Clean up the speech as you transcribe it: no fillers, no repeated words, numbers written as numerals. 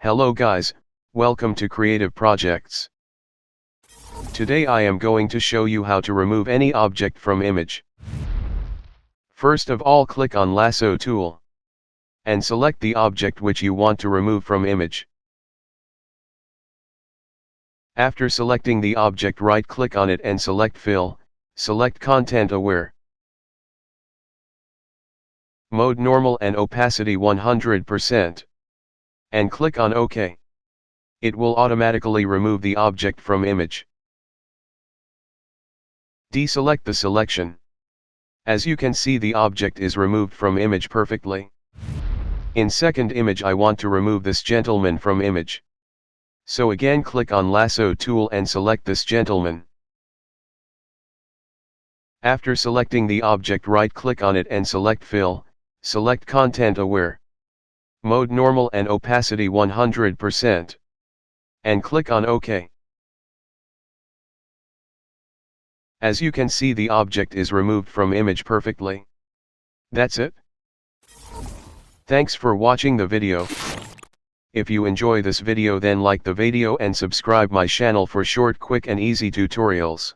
Hello guys, welcome to Creative Projects. Today I am going to show you how to remove any object from image. First of all, click on Lasso tool and select the object which you want to remove from image. After selecting the object, right click on it and select Fill, select Content Aware. Mode Normal and Opacity 100%. And click on OK. It will automatically remove the object from image. Deselect the selection. As you can see, the object is removed from image perfectly. In second image, I want to remove this gentleman from image. So again, click on Lasso tool and select this gentleman. After selecting the object, right click on it and select Fill, select Content Aware. Mode Normal and Opacity 100%. And click on OK. As you can see, the object is removed from image perfectly. That's it. Thanks for watching the video. If you enjoy this video, then like the video and subscribe my channel for short, quick and easy tutorials.